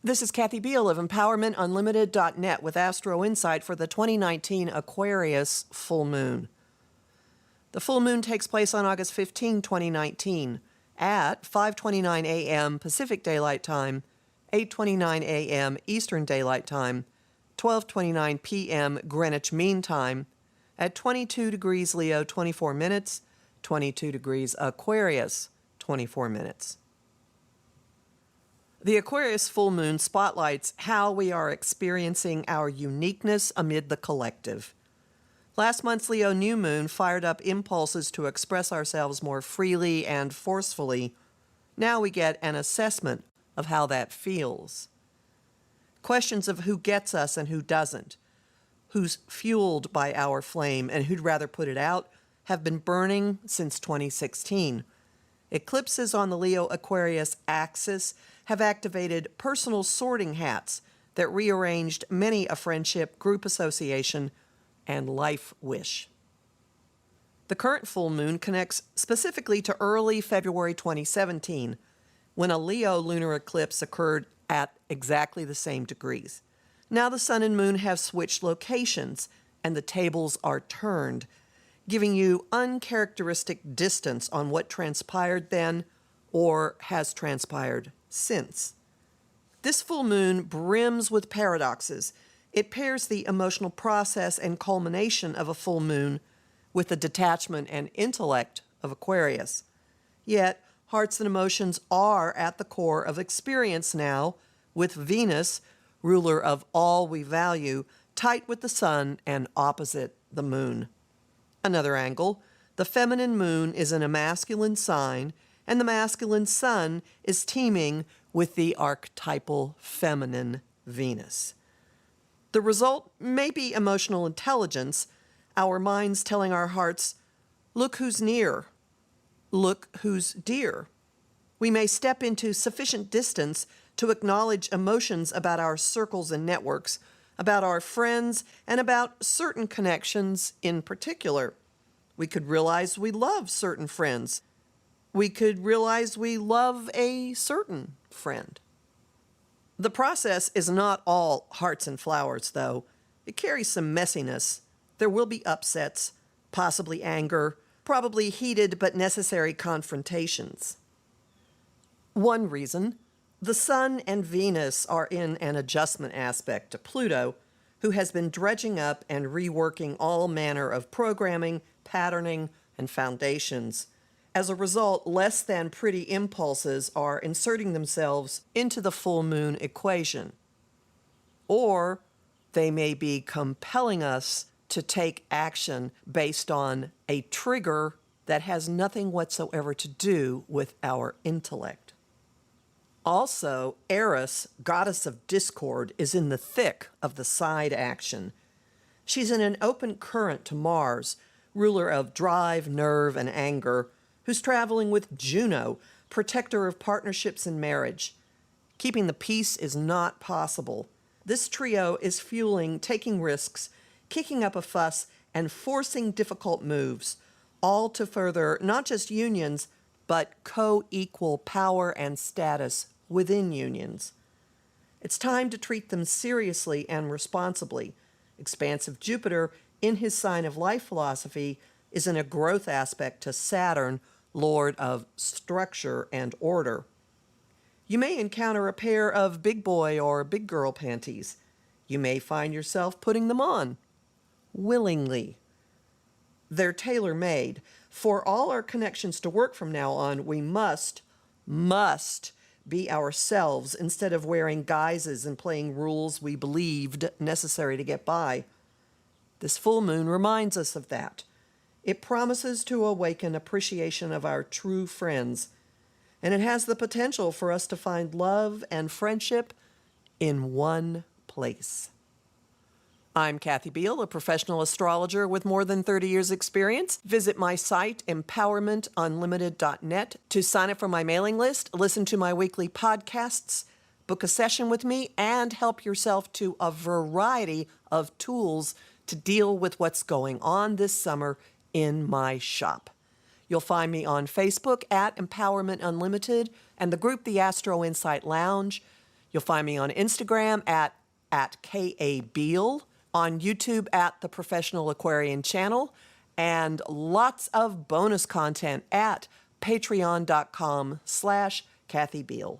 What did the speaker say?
This is Kathy Biehl of EmpowermentUnlimited.net with Astro-Insight for the 2019 Aquarius Full Moon. The full moon takes place on August 15, 2019 at 5:29 a.m. Pacific Daylight Time, 8:29 a.m. Eastern Daylight Time, 12:29 p.m. Greenwich Mean Time, at 22 degrees Leo, 24 minutes, 22 degrees Aquarius, 24 minutes. The Aquarius full moon spotlights how we are experiencing our uniqueness amid the collective. Last month's Leo new moon fired up impulses to express ourselves more freely and forcefully. Now we get an assessment of how that feels. Questions of who gets us and who doesn't, who's fueled by our flame and who'd rather put it out, have been burning since 2016. Eclipses on the Leo-Aquarius axis have activated personal sorting hats that rearranged many a friendship, group association, and life wish. The current full moon connects specifically to early February 2017, when a Leo lunar eclipse occurred at exactly the same degrees. Now the sun and moon have switched locations, and the tables are turned, giving you uncharacteristic distance on what transpired then or has transpired since. This full moon brims with paradoxes. It pairs the emotional process and culmination of a full moon with the detachment and intellect of Aquarius. Yet, hearts and emotions are at the core of experience now, with Venus, ruler of all we value, tight with the sun and opposite the moon. Another angle, the feminine moon is in a masculine sign, and the masculine sun is teaming with the archetypal feminine Venus. The result may be emotional intelligence, our minds telling our hearts, look who's near, look who's dear. We may step into sufficient distance to acknowledge emotions about our circles and networks, about our friends, and about certain connections in particular. We could realize we love certain friends. We could realize we love a certain friend. The process is not all hearts and flowers, though. It carries some messiness. There will be upsets, possibly anger, probably heated but necessary confrontations. One reason, the Sun and Venus are in an adjustment aspect to Pluto, who has been dredging up and reworking all manner of programming, patterning, and foundations. As a result, less than pretty impulses are inserting themselves into the full moon equation. Or they may be compelling us to take action based on a trigger that has nothing whatsoever to do with our intellect. Also, Eris, goddess of discord, is in the thick of the side action. She's in an open current to Mars, ruler of drive, nerve, and anger, who's traveling with Juno, protector of partnerships and marriage. Keeping the peace is not possible. This trio is fueling taking risks, kicking up a fuss, and forcing difficult moves, all to further not just unions, but co-equal power and status within unions. It's time to treat them seriously and responsibly. Expansive Jupiter, in his sign of life philosophy, is in a growth aspect to Saturn, lord of structure and order. You may encounter a pair of big boy or big girl panties. You may find yourself putting them on willingly. They're tailor-made. For all our connections to work from now on, we must be ourselves instead of wearing guises and playing rules we believed necessary to get by. This full moon reminds us of that. It promises to awaken appreciation of our true friends, and it has the potential for us to find love and friendship in one place. I'm Kathy Biehl, a professional astrologer with more than 30 years' experience. Visit my site, EmpowermentUnlimited.net, to sign up for my mailing list, listen to my weekly podcasts, book a session with me, and help yourself to a variety of tools to deal with what's going on this summer in my shop. You'll find me on Facebook at Empowerment Unlimited and the group The Astro-Insight Lounge. You'll find me on Instagram at K.A. Biehl, on YouTube at The Professional Aquarian Channel, and lots of bonus content at patreon.com/Kathy Biehl.